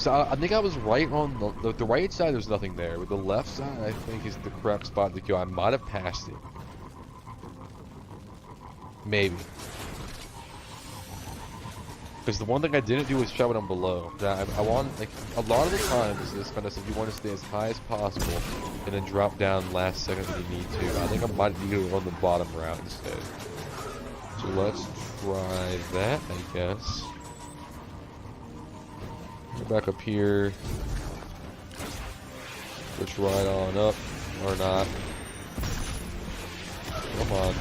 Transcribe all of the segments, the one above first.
So I think I was right on the right side. There's nothing there, but the left side I think is the correct spot to kill. I might have passed it, maybe. Because the one thing I didn't do was shove it on below. I want, like, a lot of the times this kind of stuff, you want to stay as high as possible and then drop down last second when you need to. I think I might need to go on the bottom route instead. So let's try that, I guess. Go back up here. Switch right on up, or not. Come on.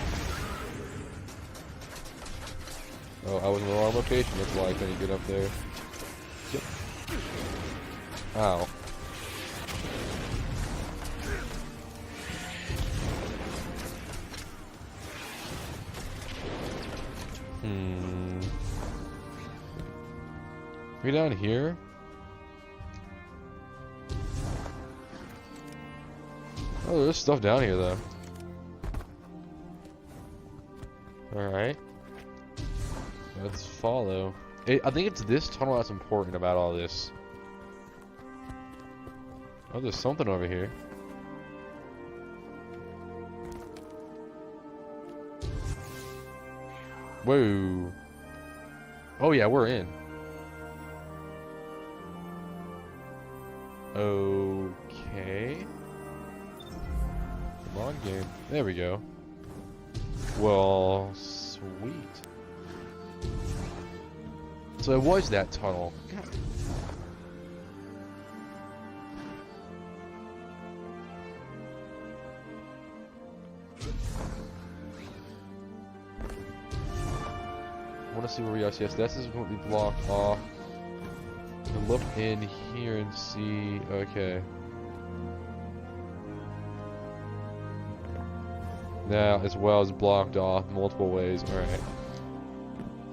Oh, I was in the wrong location, that's why I couldn't get up there. Yep. Ow. We down here? Oh, there's stuff down here, though. Alright. Let's follow. I think it's this tunnel that's important about all this. Oh, there's something over here. Whoa. Oh yeah, we're in. Okay. Come on, game. There we go. Well, sweet. So it was that tunnel. God. I want to see where we are. So yes, this is what we blocked off. And look in here and see. Okay. Now, as well as blocked off multiple ways. Alright.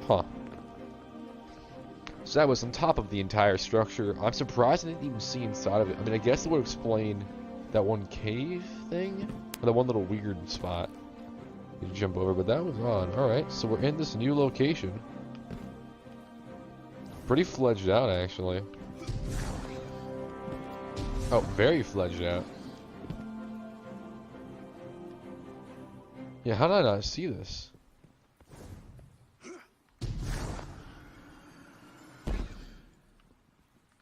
Huh. So that was on top of the entire structure. I'm surprised I didn't even see inside of it. I mean, I guess it would explain that one cave thing? Or that one little weird spot you jump over, but that was odd. Alright, so we're in this new location. Pretty fledged out, actually. Oh, very fledged out. Yeah, how did I not see this?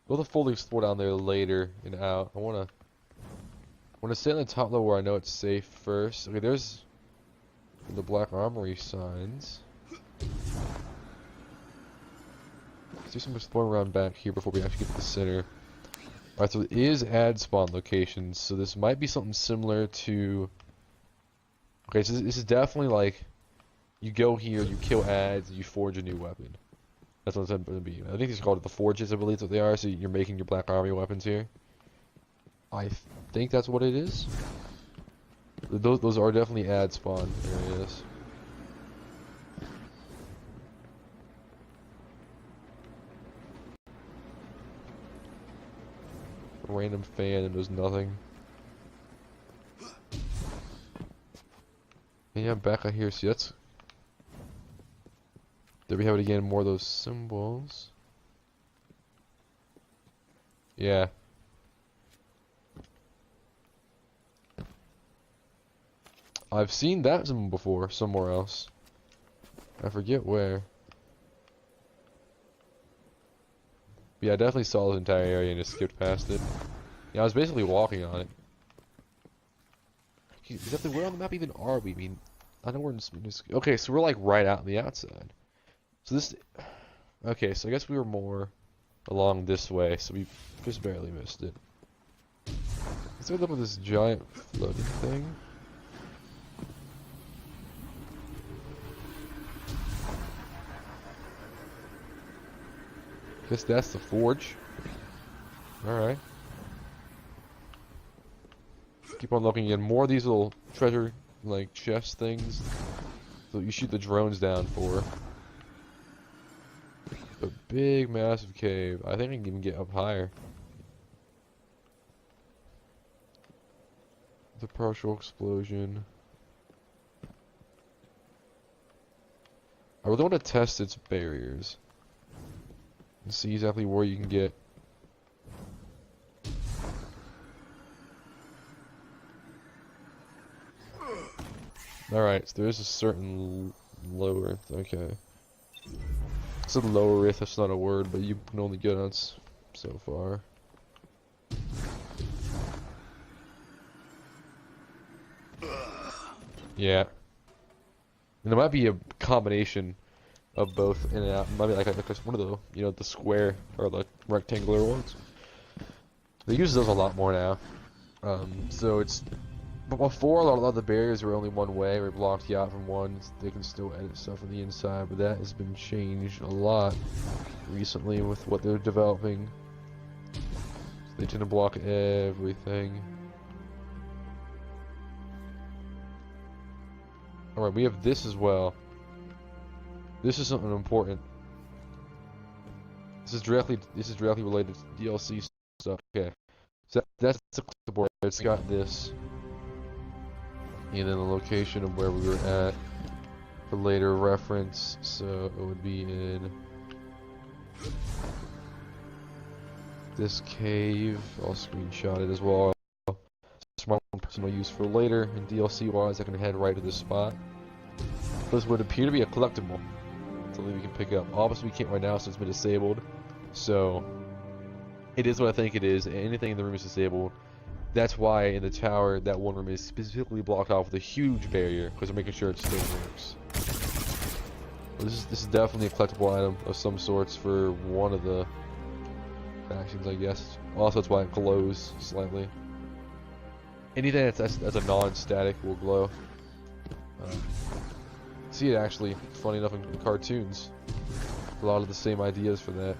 We'll fully explore down there later and out. I wanna stay on the top level where I know it's safe first. Okay, there's the Black Armory signs. Let's do some exploring around back here before we actually get to the center. Alright, so it is ad spawn locations, so this might be something similar to... Okay, so this is definitely like, you go here, you kill ads, and you forge a new weapon. That's what it's going to be. I think it's called the forges, I believe that's what they are, so you're making your Black Army weapons here. I think that's what it is. Those are definitely ad spawn areas. A random fan and there's nothing. And yeah, back out here, see that's... There we have it again, more of those symbols. Yeah. I've seen that symbol before, somewhere else. I forget where. But yeah, I definitely saw this entire area and just skipped past it. Yeah, I was basically walking on it. Exactly where on the map even are we? I mean, I know we're in... Okay, so we're like right out on the outside. So this... Okay, so I guess we were more along this way, so we just barely missed it. Let's look up with this giant floating thing. Guess that's the forge. Alright. Keep on looking in more of these little treasure, like, chest things that you shoot the drones down for. A big, massive cave. I think I can even get up higher. The partial explosion. I really want to test its barriers. And see exactly where you can get Alright, so there is a certain low earth, okay. It's a lower earth, that's not a word, but you can only get on so far. Yeah. And there might be a combination of both in and out. It might be like one of the, you know, the square or the rectangular ones. They use those a lot more now. So it's, but before a lot of the barriers were only one way, or blocked you out from one. They can still edit stuff on the inside, but that has been changed a lot recently with what they're developing. So they tend to block everything. Alright, we have this as well. This is something important. This is directly related to DLC stuff. Okay. So that's the clipboard. It's got this. And then the location of where we were at for later reference. So it would be in this cave. I'll screenshot it as well. Smart personal use for later, and DLC wise I can head right to this spot. This would appear to be a collectible, something we can pick up. Obviously we can't right now, so it's been disabled. So it is what I think it is. Anything in the room is disabled. That's why in the tower that one room is specifically blocked off with a huge barrier, because they're making sure it still works. This is definitely a collectible item of some sorts for one of the factions, I guess. Also, that's why it glows slightly. Anything that's a non-static will glow. See it actually, funny enough, in cartoons. A lot of the same ideas for that.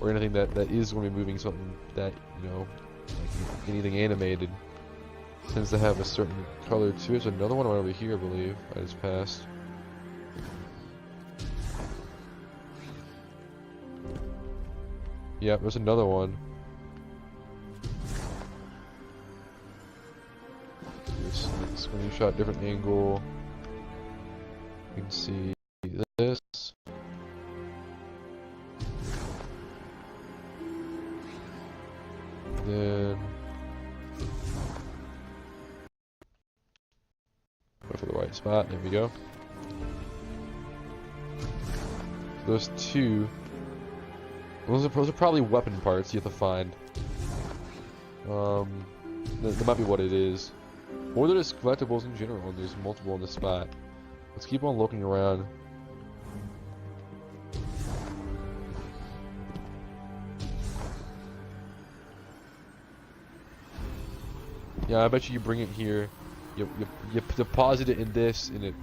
Or anything that is going to be moving something that, you know, like anything animated tends to have a certain color too. There's another one right over here, I believe. I just passed. Yep, there's another one. Screenshot, different angle. You can see this. Then go for the right spot. There we go. So those two. Those are probably weapon parts you have to find. That might be what it is. Or they're just collectibles in general, and there's multiple on the spot. Let's keep on looking around. Yeah, I bet you bring it here, you deposit it in this, and it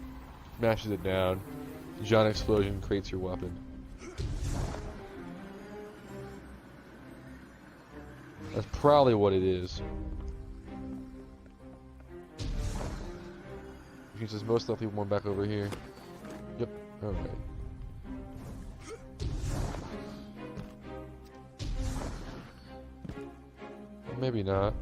smashes it down. Giant explosion creates your weapon. That's probably what it is. Which means there's most likely one back over here. Yep, alright. Maybe not.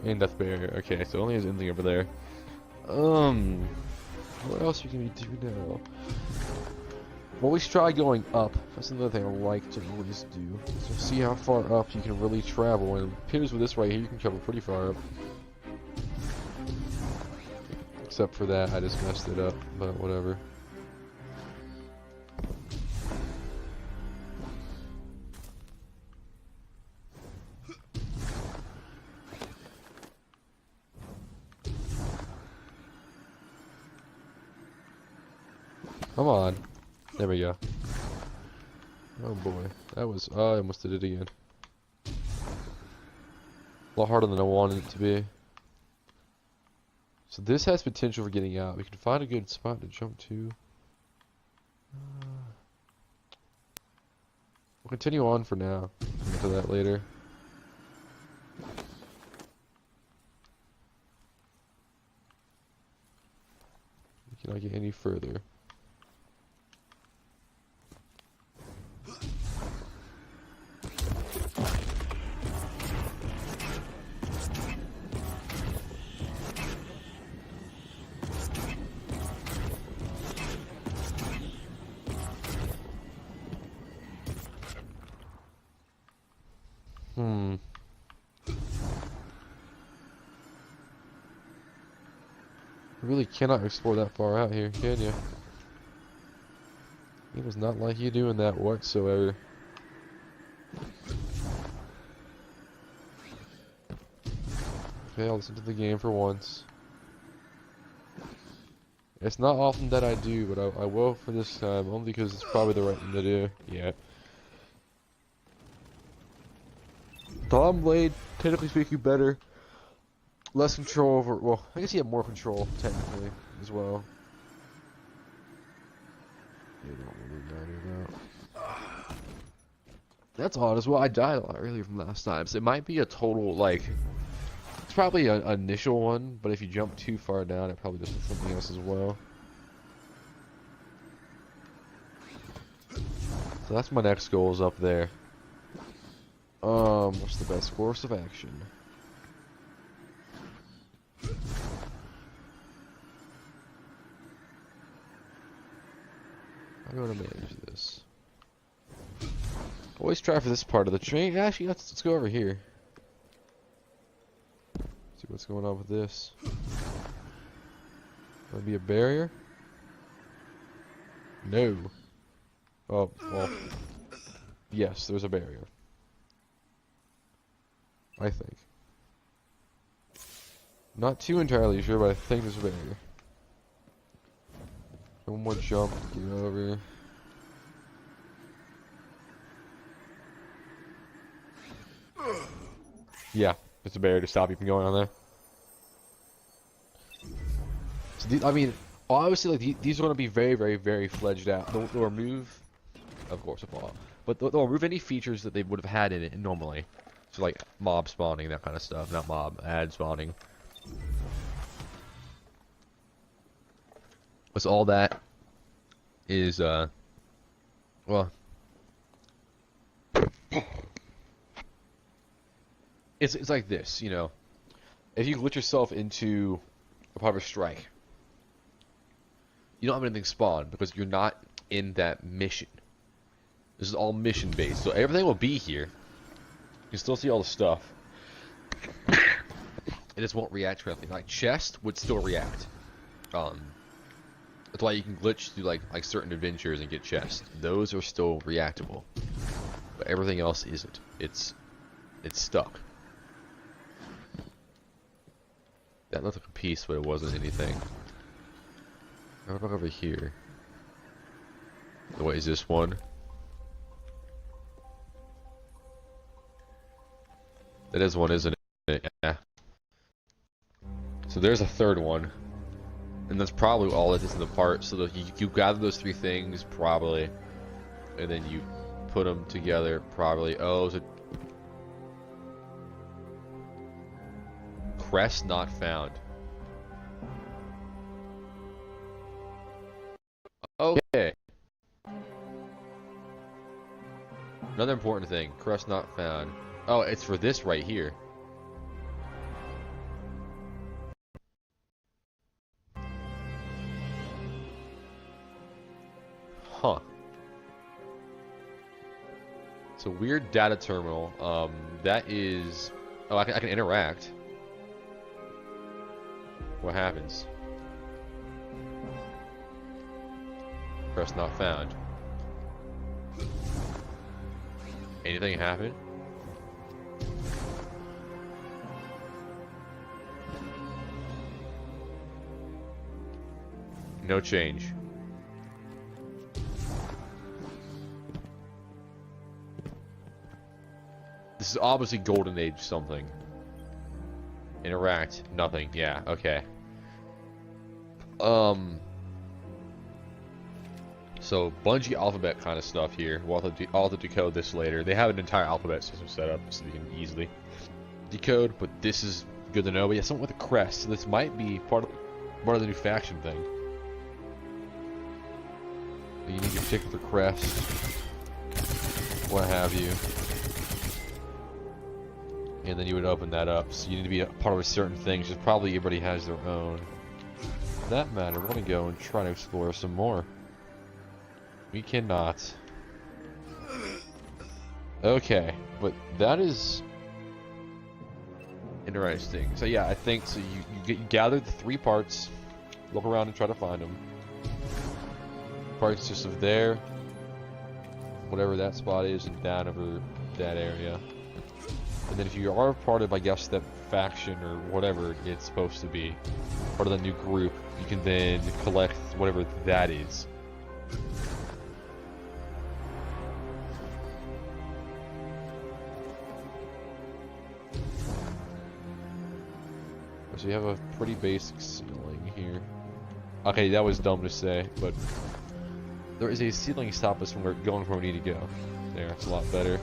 And death barrier. Okay, so only has anything over there. What else you can do now? Well, let's try going up. That's another thing I like to always do. So see how far up you can really travel. And it appears with this right here, you can travel pretty far up. Except for that, I just messed it up. But whatever. Come on. There we go. Oh boy. That was... Oh, I almost did it again. A lot harder than I wanted it to be. So this has potential for getting out. We can find a good spot to jump to. We'll continue on for now. We'll get to that later. We cannot get any further. You really cannot explore that far out here, can you? It does not like you doing that whatsoever. Okay, I'll listen to the game for once. It's not often that I do, but I will for this time, only because it's probably the right thing to do. Yeah. Tom Blade, technically speaking, better. Less control over, well, I guess he had more control, technically, as well. They don't really matter though. That's odd as well. I died a lot earlier from last time, so it might be a total, like, it's probably an initial one, but if you jump too far down, it probably does something else as well. So that's my next goal, is up there. What's the best course of action? How do I want to manage this? Always try for this part of the train. Actually, let's go over here. See what's going on with this. Might be a barrier? No. Oh, well. Yes, there's a barrier. I think. Not too entirely sure, but I think there's a barrier. One more jump, get over. Yeah, it's a barrier to stop you from going on there. So I mean, obviously, like these are going to be very, very, very fledged out. They'll remove, of course, a fall, but they'll remove any features that they would have had in it normally. So like mob spawning, that kind of stuff. Not mob, ad spawning. So all that is, well, it's like this, you know. If you glitch yourself into a part of a strike, you don't have anything spawn because you're not in that mission. This is all mission based, so everything will be here. You can still see all the stuff. It just won't react correctly. Like chest would still react. That's why you can glitch through like certain adventures and get chests. Those are still reactable, but everything else isn't. It's stuck. That looked like a piece, but it wasn't anything. What about over here? What is this one? That is one, isn't it? Yeah. So there's a third one. And that's probably all it is in the part. So that you gather those three things, probably. And then you put them together, probably. Oh, is it... Crest not found. Okay. Another important thing. Crest not found. Oh, it's for this right here. Huh. It's a weird data terminal. That is... Oh, I can interact. What happens? Crest not found. Anything happen? No change. This is obviously Golden Age something. Interact. Nothing. Yeah, okay. So, Bungie alphabet kind of stuff here. We'll have to decode this later. They have an entire alphabet system set up so you can easily decode, but this is good to know. But yeah, something with a crest. So this might be part of the new faction thing. You need your particular crest. What have you. And then you would open that up. So you need to be a part of a certain thing, because probably everybody has their own. For that matter, we're going to go and try to explore some more. We cannot. Okay, but that is Interesting. So yeah, I think so. You gather the 3 parts, look around and try to find them. Parts just of there, whatever that spot is, and down over that area. And then if you are part of, I guess, that faction or whatever it's supposed to be, part of the new group, you can then collect whatever that is. So you have a pretty basic ceiling here. Okay, that was dumb to say, but there is a ceiling to stop us from going where we need to go. There, it's a lot better.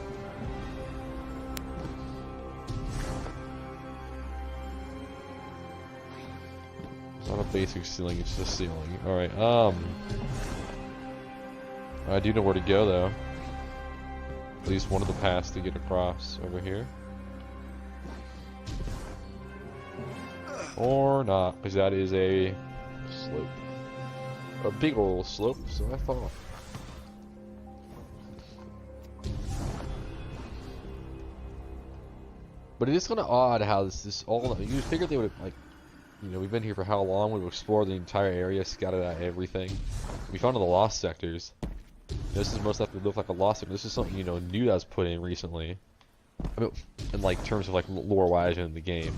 It's not a basic ceiling, it's just a ceiling. Alright, I do know where to go though. At least one of the paths to get across over here. Or not, because that is a slope. A big old slope, so I thought. But it is kind of odd how this all. You figured they would have, like, you know, we've been here for how long? We've explored the entire area, scouted out everything. We found all the lost sectors. This is most likely look like a lost sector. This is something, you know, new that's put in recently. I mean, in like terms of like lore-wise in the game.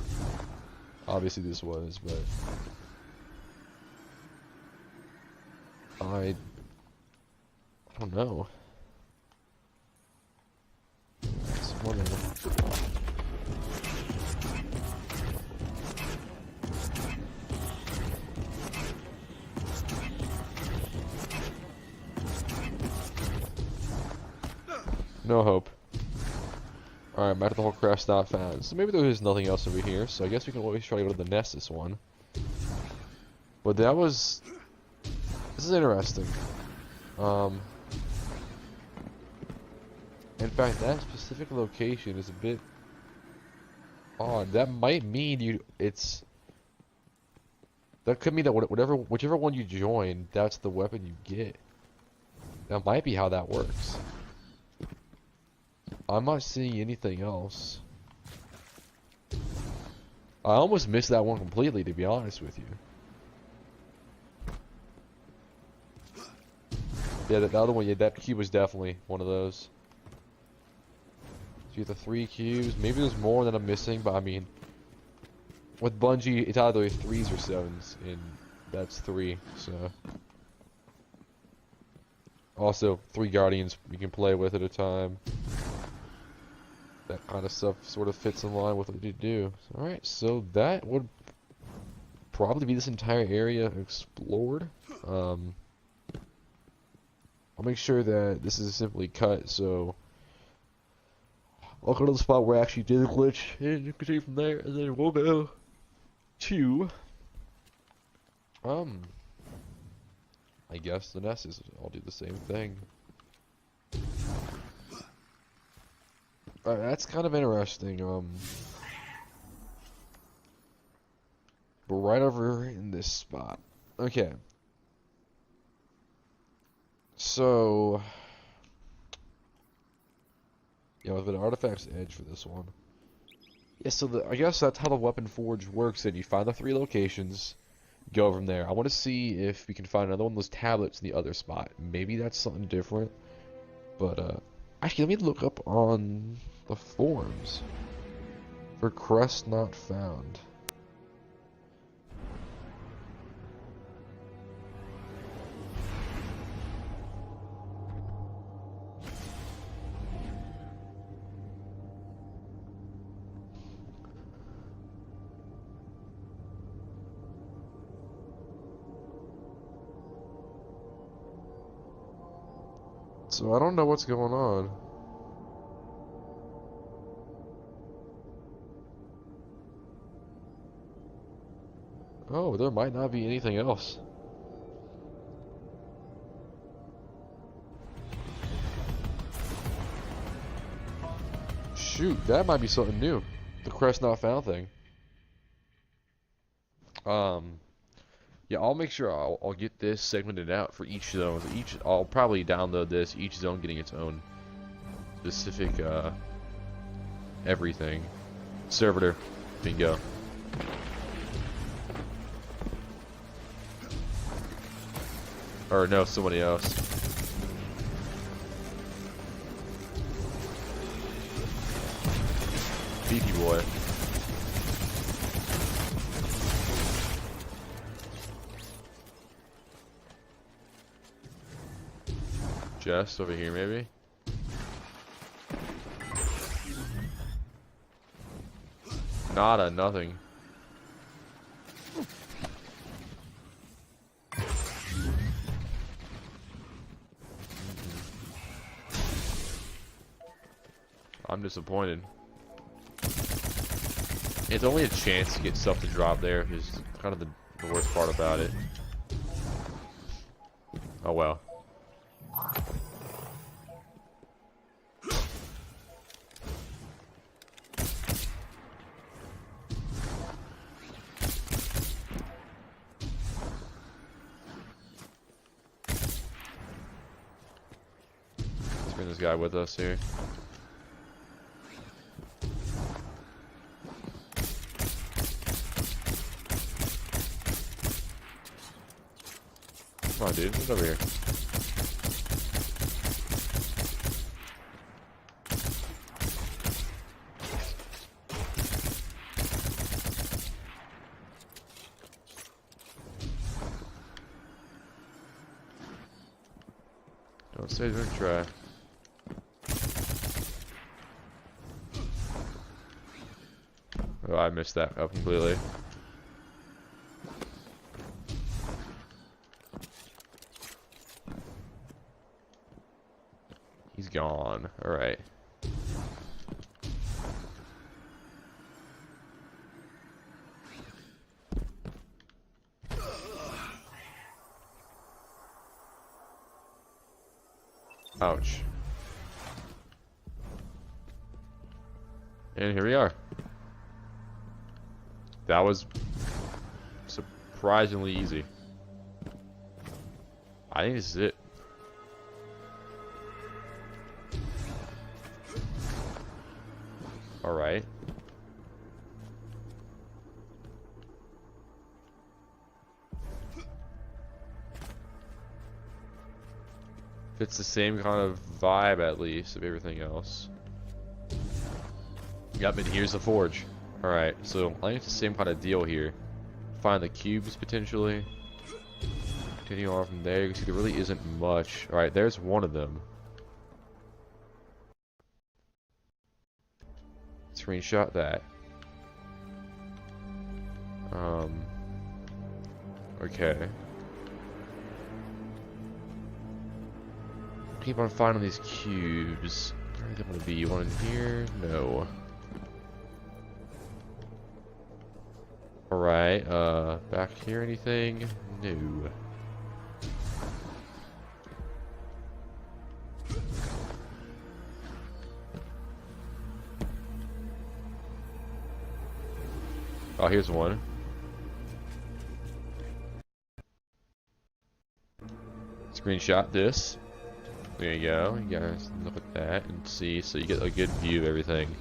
Obviously this was, but I don't know. It's wonderful. No hope. Alright, back to the whole Crest not found. So maybe there is nothing else over here, so I guess we can always try to go to the Nessus one. But that was... This is interesting. In fact, that specific location is a bit odd. That might mean it's... That could mean that whichever one you join, that's the weapon you get. That might be how that works. I'm not seeing anything else. I almost missed that one completely, to be honest with you. Yeah, the other one, yeah, that cube was definitely one of those. So you have the 3 cubes. Maybe there's more that I'm missing, but I mean, with Bungie, it's either 3s or 7s, and that's 3, so. Also, 3 Guardians you can play with at a time. That kind of stuff sort of fits in line with what you do. Alright, so that would probably be this entire area explored. I'll make sure that this is simply cut, so I'll go to the spot where I actually did the glitch and continue from there, and then we'll go to I guess the Nessus. I'll do the same thing. Alright, that's kind of interesting. But right over in this spot. Okay. So, yeah, with an artifact's edge for this one. Yeah, so I guess that's how the weapon forge works. Then you find the 3 locations, go from there. I want to see if we can find another one of those tablets in the other spot. Maybe that's something different. But actually, let me look up on the forums for Crest not found. So I don't know what's going on. Oh, there might not be anything else. Shoot, that might be something new. The Crest not found thing. Yeah, I'll make sure I'll get this segmented out for each zone. I'll probably download this, each zone getting its own specific everything. Servitor. Bingo. Or no, somebody else. Beefy boy. Just over here, maybe? Nada, nothing. I'm disappointed. It's only a chance to get stuff to drop there, is kind of the worst part about it. Oh well. Let's bring this guy with us here. Come on, dude. What's over here? Don't say don't try. Oh, I missed that up completely. He's gone. Alright. Ouch. And here we are. That was surprisingly easy. I think this is it. Alright. It's the same kind of vibe, at least, of everything else. Yep, and here's the forge. Alright, so I think it's the same kind of deal here. Find the cubes, potentially. Continue on from there. You can see there really isn't much. Alright, there's one of them. Screenshot that. Okay. Keep on finding these cubes. Where do they want to be? One in here? No. Alright, back here anything? No. Oh, here's one. Screenshot this. There you go. You guys look at that and see, so you get a good view of everything.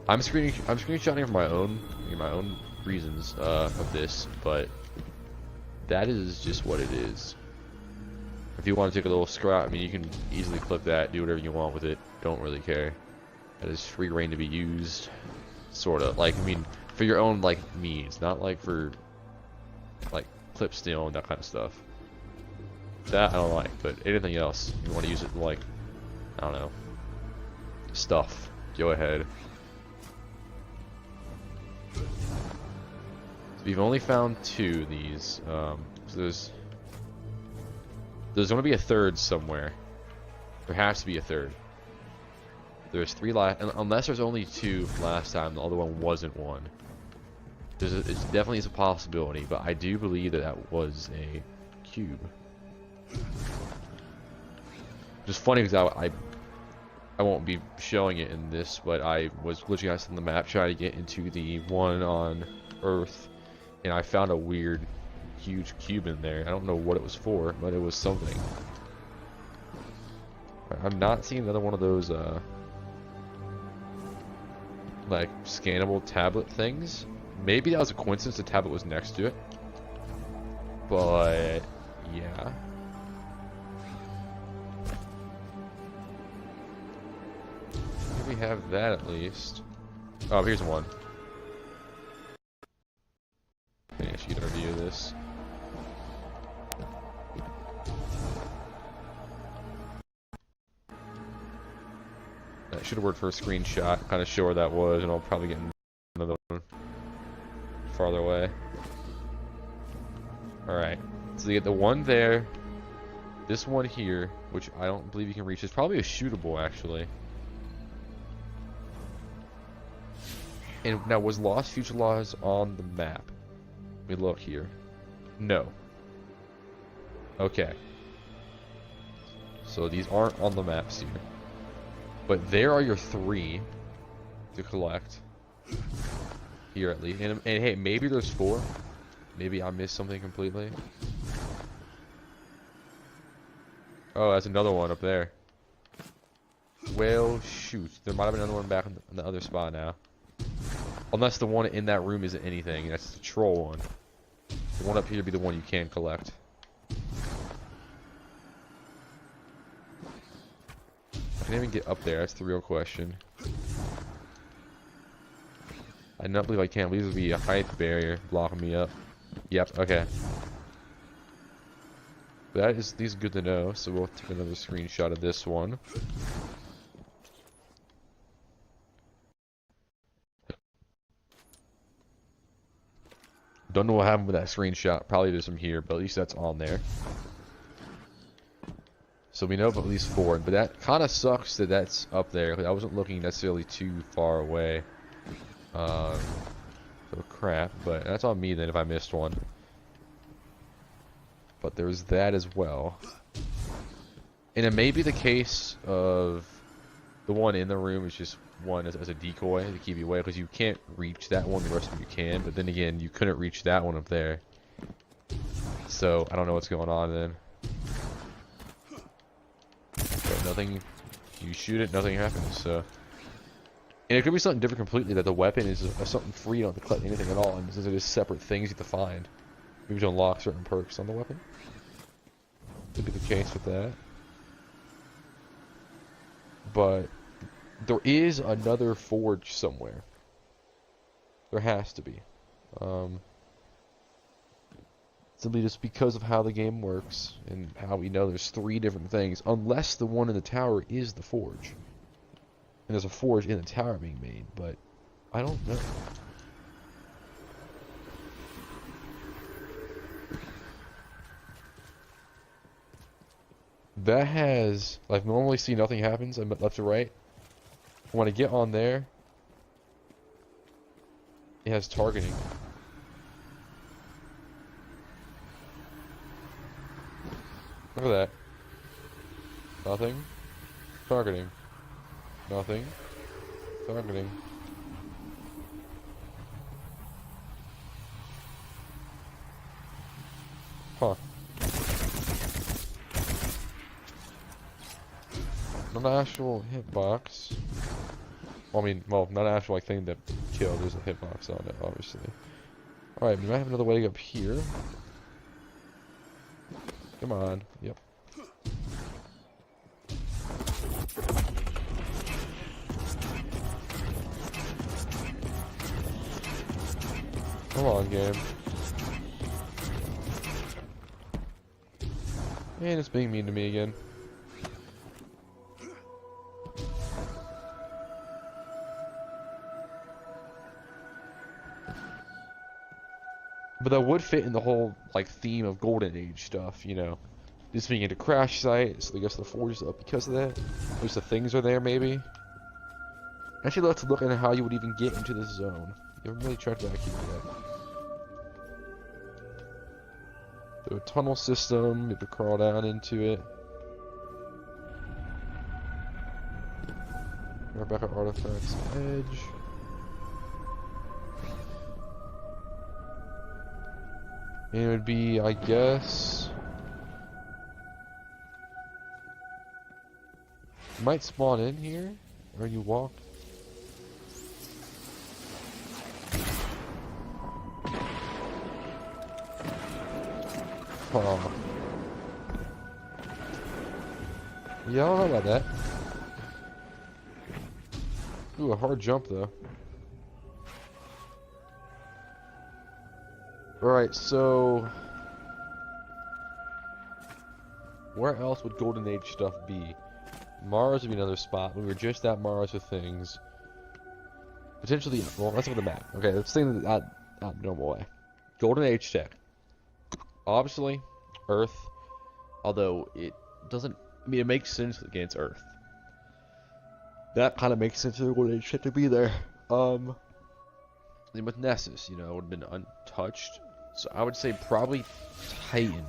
I'm screenshotting for my own reasons of this, but that is just what it is. If you want to take a little scrap, I mean, you can easily clip that, do whatever you want with it. Don't really care. That is free reign to be used, sort of. Like, I mean, for your own like needs, not like for like clip steal and that kind of stuff. That I don't like, but anything else you want to use it for, like, I don't know, stuff, go ahead. So we've only found 2 of these. So there's going to be a third somewhere. There has to be a third. There's 3 last, unless there's only 2 last time. The other one wasn't one. It definitely is a possibility, but I do believe that that was a cube. Just funny because I won't be showing it in this, but I was glitching out on the map trying to get into the one on Earth, and I found a weird, huge cube in there. I don't know what it was for, but it was something. I'm not seeing another one of those like scannable tablet things. Maybe that was a coincidence the tablet was next to it. But yeah. Here we have that at least. Oh, here's one. Okay, I should review this. I should have worked for a screenshot, kind of show where that was, and I'll probably get another one farther away. Alright, so you get the one there, this one here, which I don't believe you can reach. It's probably a shootable, actually. And now, was Lost Future Laws on the map? Let me look here. No. Okay. So these aren't on the maps here. But there are your 3 to collect. Here at least. And hey, maybe there's 4. Maybe I missed something completely. Oh, that's another one up there. Well, shoot. There might have been another one back in the other spot now. Unless the one in that room isn't anything. That's the troll one. The one up here would be the one you can collect. I can't even get up there. That's the real question. I do not believe I can. These would be a height barrier blocking me up. Yep, okay. That is, these are good to know, so we'll take another screenshot of this one. Don't know what happened with that screenshot. Probably there's some here, but at least that's on there. So we know of at least 4, but that kind of sucks that that's up there. I wasn't looking necessarily too far away. So crap, but that's on me then if I missed one. But there's that as well. And it may be the case of the one in the room is just one as a decoy to keep you away, because you can't reach that one, the rest of them you can, but then again, you couldn't reach that one up there. So, I don't know what's going on then. But nothing, you shoot it, nothing happens, so. And it could be something different completely, that the weapon is something free, you don't have to collect anything at all, and since it is separate things you have to find. Maybe to unlock certain perks on the weapon. Could be the case with that. But there is another forge somewhere. There has to be. Simply just because of how the game works and how we know there's 3 different things, unless the one in the tower is the forge. And there's a forge in the tower being made, but I don't know. That has, like, normally see nothing happens, I'm left to right. When I get on there, it has targeting. Look at that. Nothing. Targeting. Nothing. Targeting. Huh. Not an actual hitbox. Well, I mean, well, not an actual like thing that killed. There's a hitbox on it, obviously. Alright, we might have another way to get up here. Come on. Yep. Come on, game. And it's being mean to me again. But that would fit in the whole, like, theme of Golden Age stuff, you know. This being a crash site, so I guess the forge is up because of that. At least the things are there, maybe. Actually, let's look at how you would even get into this zone. You haven't really checked back here yet. So a tunnel system, you have to crawl down into it. Rebecca Artifacts Edge. And it would be, I guess... You might spawn in here, or you walk. Oh. Yeah, I don't know about that. Ooh, a hard jump though. Alright, so where else would Golden Age stuff be? Mars would be another spot. We were just at Mars with things. Potentially, well, let's look at the map. Okay, let's think that normal way. Golden Age tech. Obviously, Earth. Although it doesn't. I mean, it makes sense against Earth. That kind of makes sense for the Golden Age tech to be there. Then with Nessus, you know, it would have been untouched. So I would say probably Titan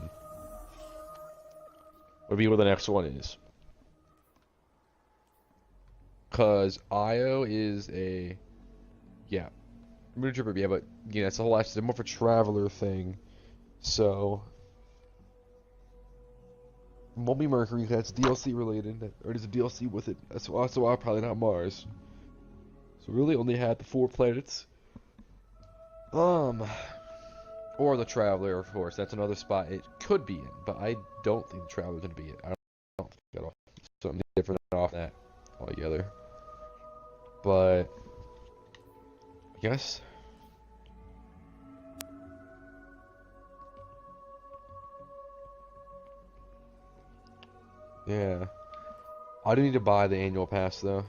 would be where the next one is. Cause Io is a, yeah, Moon Tripper, yeah, but yeah, that's a whole lot. It's more of a traveler thing. So won't be Mercury. That's DLC related, or there's a DLC with it. That's also why probably not Mars. So really only had the 4 planets. Or the Traveler, of course. That's another spot it could be in, but I don't think the Traveler's gonna be it. I don't think at all. Something different off that altogether. But I guess. Yeah. I do need to buy the annual pass though.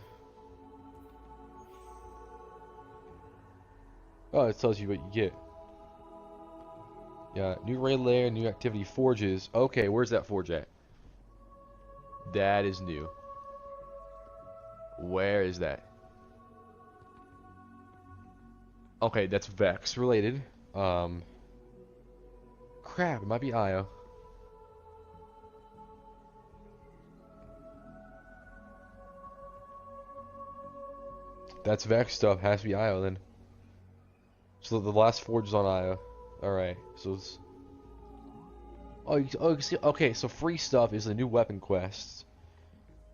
Oh, it tells you what you get. Yeah, new raid layer, new activity forges. Okay, where's that forge at? That is new. Where is that? Okay, that's Vex related. Crap, it might be Io. That's Vex stuff, has to be Io then. So the last forge is on Io. Alright, so it's... Oh, you see, okay, so free stuff is the new weapon quests.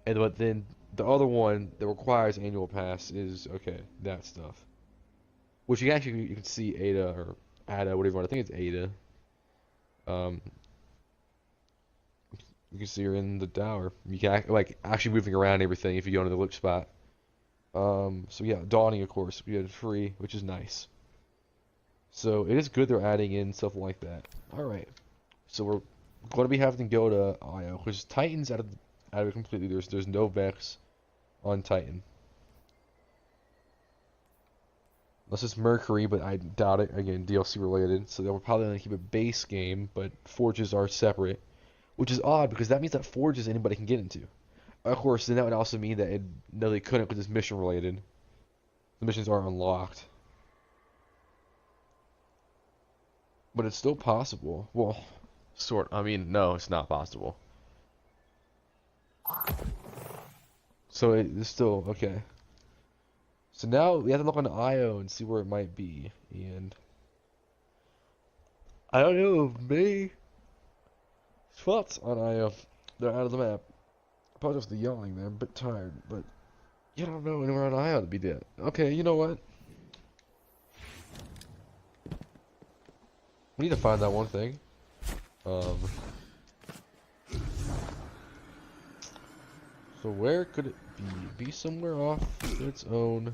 And but then the other one that requires annual pass is, okay, that stuff. Which you can see Ada, or Ada, whatever you want. I think it's Ada. You can see her in the tower. You can like actually moving around everything if you go into the look spot. So yeah, Dawning, of course, we had free, which is nice. So it is good they're adding in stuff like that. Alright. So we're going to be having to go to Io, because Titan's out of it completely. There's no Vex on Titan. Unless it's Mercury, but I doubt it. Again, DLC related, so they'll probably only keep a base game, but forges are separate. Which is odd, because that means that forges anybody can get into. Of course, then that would also mean that no, they couldn't because it's mission related. The missions are unlocked. But it's still possible. Well, I mean, no, it's not possible. So it's still, okay. So now we have to look on Io and see where it might be. And I don't know, maybe spots on Io. They're out of the map. Apologize for the yawning there, I'm a bit tired, but you don't know anywhere on Io to be dead. Okay, you know what? We need to find that one thing. So where could it be? Be somewhere off its own.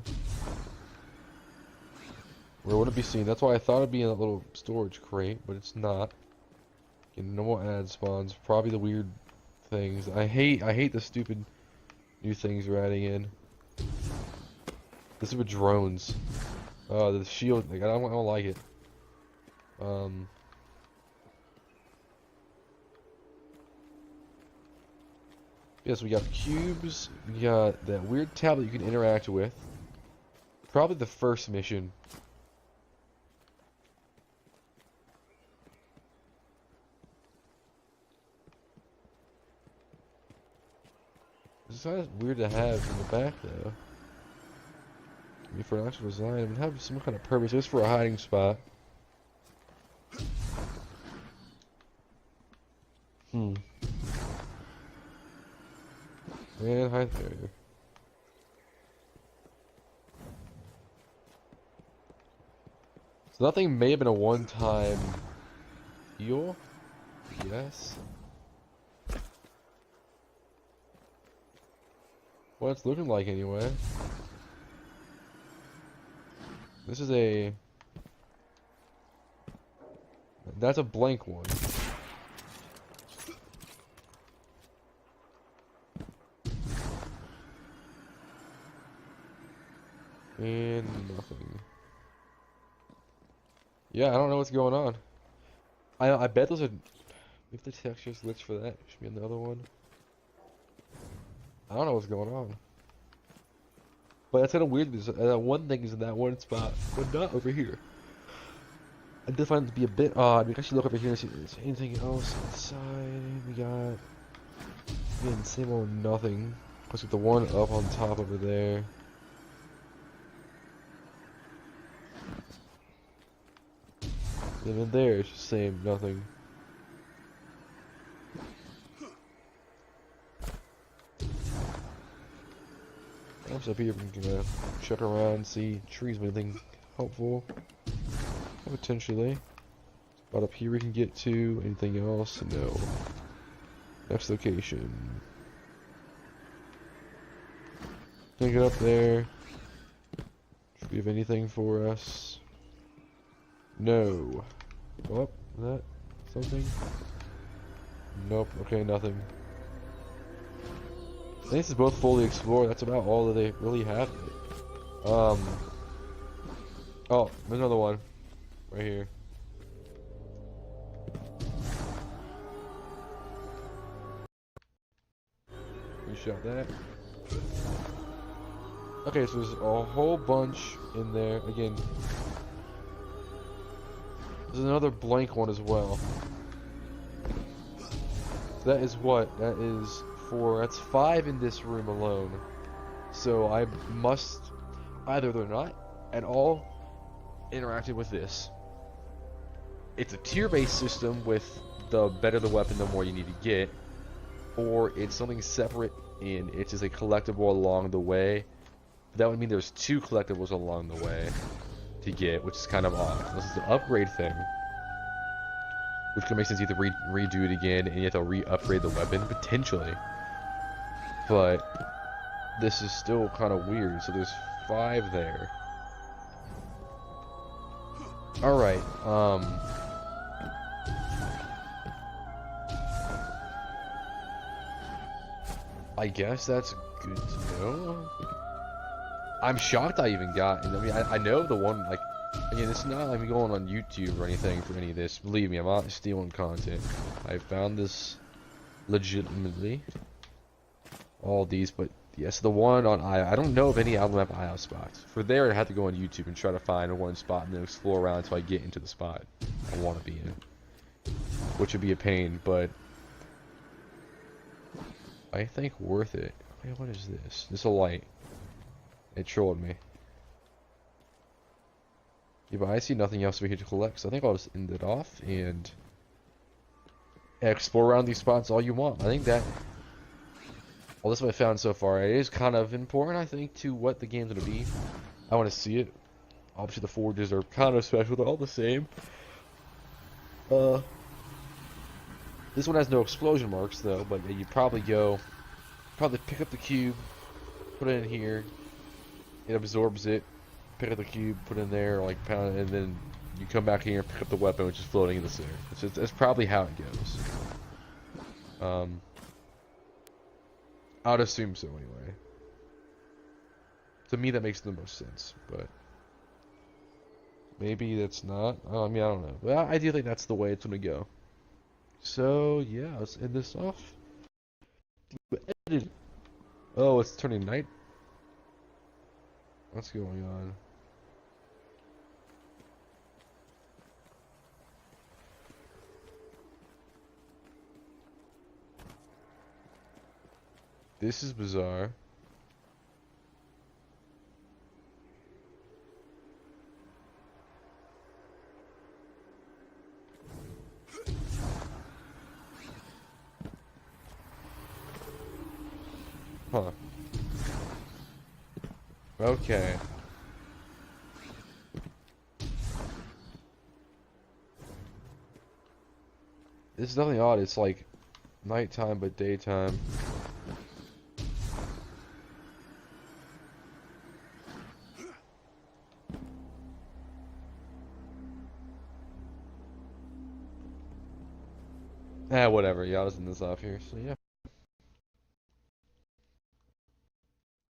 Where would it be seen? That's why I thought it'd be in that little storage crate, but it's not. Getting no more ad spawns. Probably the weird things. I hate the stupid new things they're adding in. This is with drones. The shield thing. I don't like it. Yes, we got cubes. We got that weird tablet you can interact with. Probably the first mission. It's kind of weird to have in the back, though. I mean, for an actual design, it would have some kind of purpose. It's for a hiding spot. And hide there. So that thing may have been a one-time heal. Yes. What it's looking like anyway. This is a... That's a blank one. And nothing. Yeah, I don't know what's going on. I bet those are... If the texture's glitched for that, it should be on the other one. I don't know what's going on. But that's kind of weird because one thing is in that one spot, but not over here. I did find it to be a bit odd. We can actually look over here and see if there's anything else inside. We got... Again, same old nothing. Plus with the one up on top over there. And then there, it's just same, nothing. Perhaps up here we can check around, see trees, anything helpful. Potentially. But up here we can get to. Anything else? No. Next location. Take it up there. Should we have anything for us? No. Oh, is that something? Nope. Okay, nothing. I think this is both fully explored. That's about all that they really have. Oh, there's another one. Right here. We shot that. Okay, so there's a whole bunch in there. Again, there's another blank one as well. So that is what? That is 4. That's 5 in this room alone. So I must... Either they're not at all interacting with this. It's a tier-based system with the better the weapon, the more you need to get. Or it's something separate and it's just a collectible along the way. That would mean there's 2 collectibles along the way to get, which is kind of odd. This is an upgrade thing. Which could make sense, you have to redo it again and you have to re-upgrade the weapon, potentially. But this is still kind of weird, so there's 5 there. Alright, I guess that's good to know. I'm shocked I even got, I mean, I know the one, like, again, it's not like me going on YouTube or anything for any of this. Believe me, I'm not stealing content. I found this legitimately. All these, but yes, the one on I don't know of any album map IO spots. For there, I have to go on YouTube and try to find one spot and then explore around until I get into the spot I want to be in. Which would be a pain, but I think worth it. Wait, what is this? This is a light. It trolled me. Yeah, but I see nothing else we here to collect, so I think I'll just end it off and explore around these spots all you want. I think that, well, this is what I found so far. It is kind of important, I think, to what the game's gonna be. I want to see it. Obviously, the forges are kind of special. They're all the same. This one has no explosion marks though, but you probably pick up the cube, put it in here. It absorbs it. Pick up the cube, put it in there, like pound it, and then you come back here and pick up the weapon, which is floating in the center. That's probably how it goes. I would assume so anyway. To me, that makes the most sense, but maybe that's not. I mean, I don't know. But I do think that's the way it's gonna go. So yeah, let's end this off. Oh, it's turning night. What's going on? This is bizarre. Huh. Okay. It's definitely odd. It's like nighttime but daytime. Whatever. Yeah, I was in this off here. So yeah.